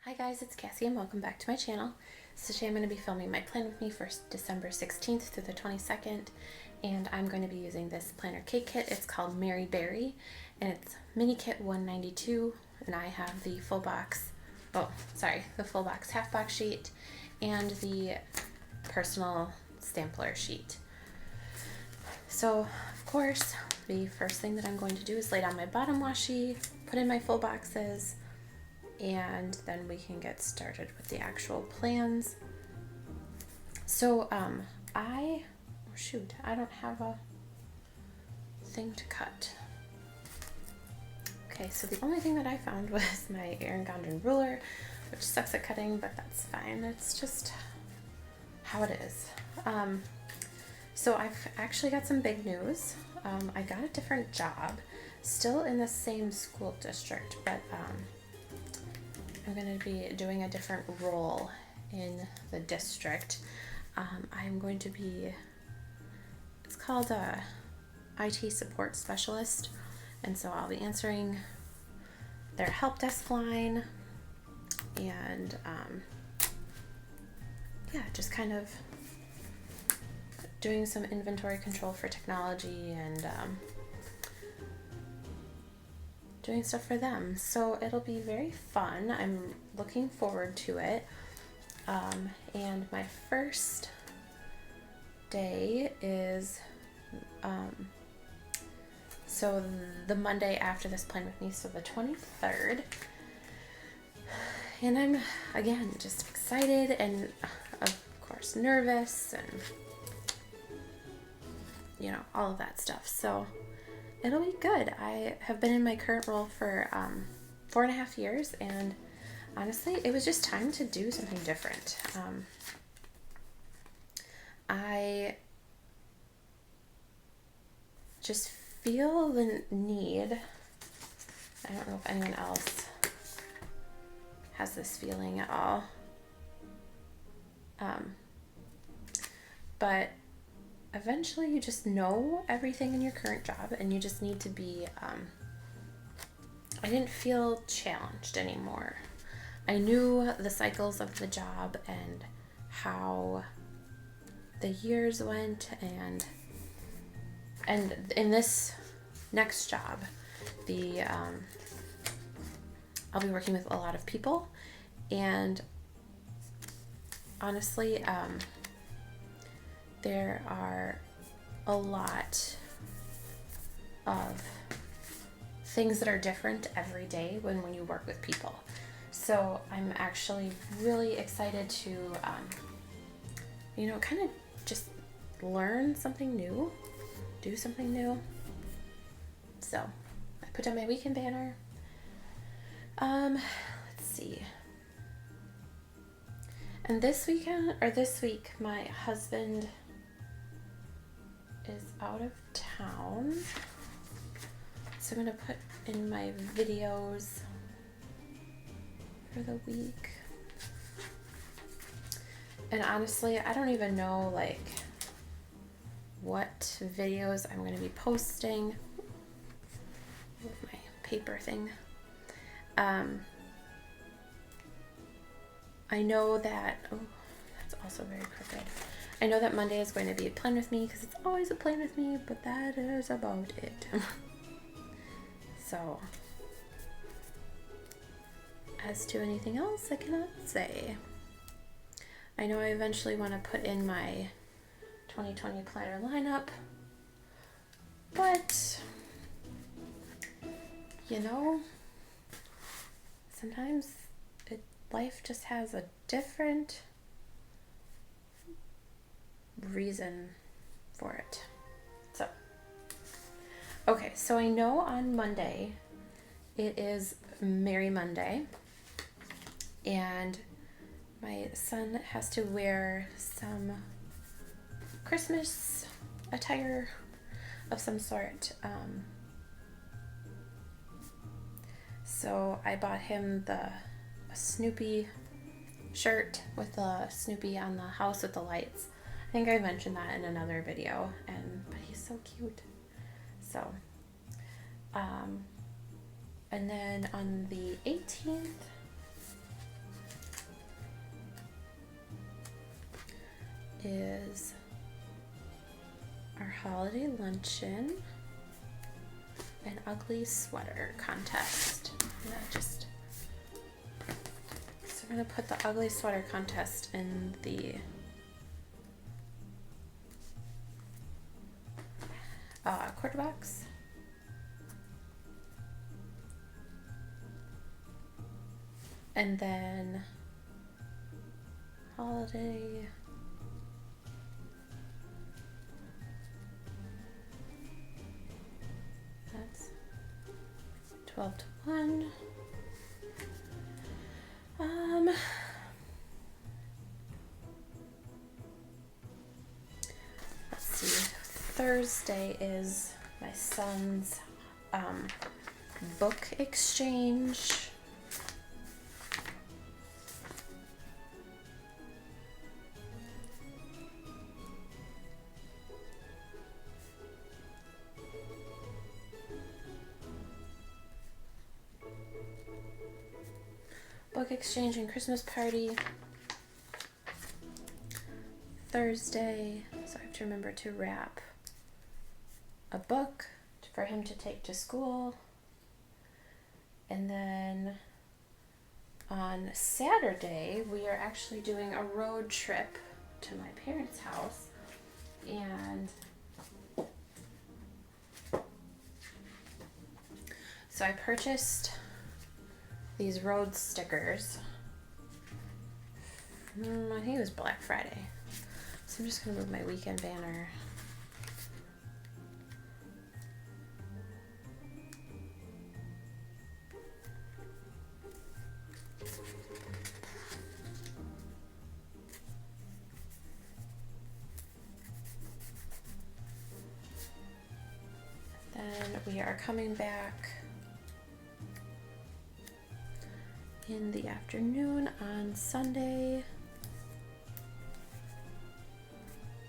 Hi guys, it's Cassie and welcome back to my channel. So today I'm going to be filming my plan with me for December 16th through the 22nd, and I'm going to be using this planner cake kit. It's called Mary Berry and it's mini kit 192, and I have the full box, the full box half box sheet and the personal Stampler sheet. So of course the first thing that I'm going to do is lay down my bottom washi, put in my full boxes, and then we can get started with the actual plans. So I don't have a thing to cut. Okay, so the only thing that I found was my Erin Condren ruler, which sucks at cutting, but that's fine. It's just how it is. So I've actually got some big news. I got a different job, still in the same school district, but I'm going to be doing a different role in the district. I'm going to be, it's called a IT support specialist, and so I'll be answering their help desk line and just kind of doing some inventory control for technology and doing stuff for them. So it'll be very fun. I'm looking forward to it. And my first day is so the Monday after this plan with me, so the 23rd. And I'm again just excited and of course nervous and all of that stuff. So it'll be good. I have been in my current role for 4.5 years, and honestly, it was just time to do something different. I just feel the need. I don't know if anyone else has this feeling at all. But eventually you just know everything in your current job and you just need to be, I didn't feel challenged anymore. I knew the cycles of the job and how the years went, and in this next job, I'll be working with a lot of people, and honestly, there are a lot of things that are different every day when you work with people. So I'm actually really excited to, kind of just learn something new, do something new. So I put down my weekend banner. Let's see. And this week, my husband is out of town, so I'm gonna put in my videos for the week. And honestly, I don't even know what videos I'm gonna be posting with my paper thing. I know that, that's also very crooked. I know that Monday is going to be a plan with me because it's always a plan with me, but that is about it. So, as to anything else, I cannot say. I know I eventually want to put in my 2020 planner lineup, but sometimes life just has a different reason for it. So, okay, so I know on Monday it is Merry Monday, and my son has to wear some Christmas attire of some sort. So I bought him a Snoopy shirt with the Snoopy on the house with the lights. I think I mentioned that in another video, but he's so cute. So, and then on the 18th, is our holiday luncheon, an ugly sweater contest. So we're gonna put the ugly sweater contest in the quarter box. And then holiday, that's 12 to 1. Let's see, Thursday is my son's book exchange. Book exchange and Christmas party. Thursday, so I have to remember to wrap a book for him to take to school. And then on Saturday, we are actually doing a road trip to my parents' house. And so I purchased these road stickers. I think it was Black Friday. So I'm just gonna move my weekend banner. Then we are coming back in the afternoon on Sunday.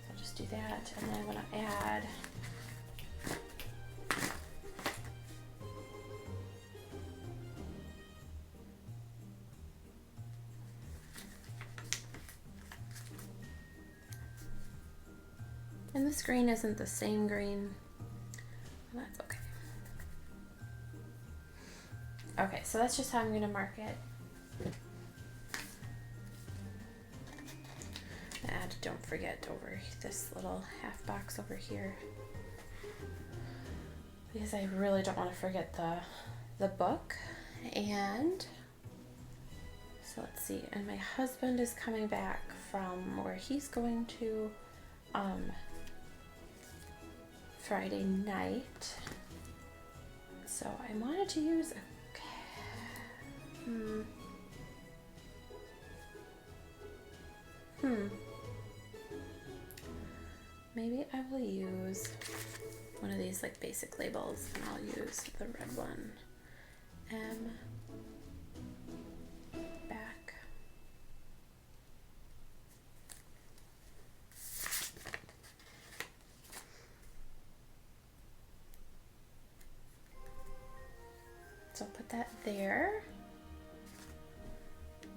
I'll just do that, and then I want to add and this green isn't the same green. That's okay. Okay, so that's just how I'm gonna mark it. And don't forget over this little half box over here, because I really don't want to forget the book. And so let's see, and my husband is coming back from where he's going to Friday night. So I wanted to use a maybe I will use one of these like basic labels, and I'll use the red one. Back. So I'll put that there.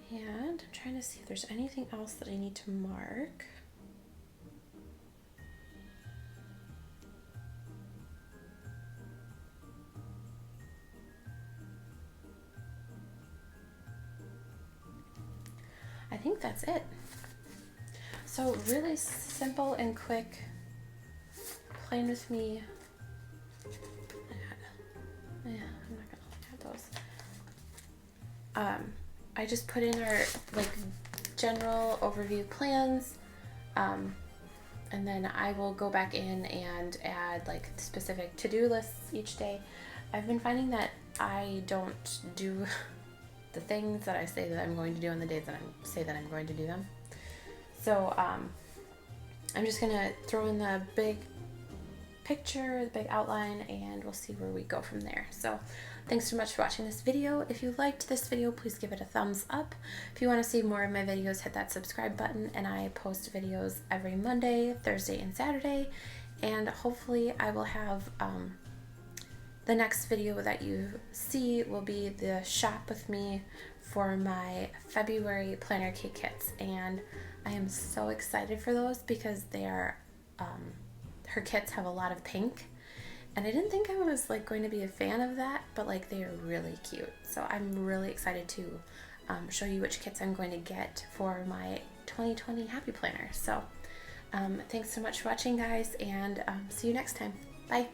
And I'm trying to see if there's anything else that I need to mark. I think that's it. So really simple and quick. Plan with me. Yeah, I'm not gonna add those. I just put in our like general overview plans, and then I will go back in and add like specific to-do lists each day. I've been finding that I don't do the things that I say that I'm going to do on the days that I say that I'm going to do them. So I'm just gonna throw in the big picture, the big outline, and we'll see where we go from there. So thanks so much for watching this video. If you liked this video, please give it a thumbs up. If you want to see more of my videos, hit that subscribe button, and I post videos every Monday, Thursday, and Saturday, and hopefully I will have the next video that you see will be the shop with me for my February planner cake kits, and I am so excited for those because they are, her kits have a lot of pink, and I didn't think I was like going to be a fan of that, but like they are really cute. So I'm really excited to show you which kits I'm going to get for my 2020 Happy Planner. So thanks so much for watching, guys, and see you next time. Bye.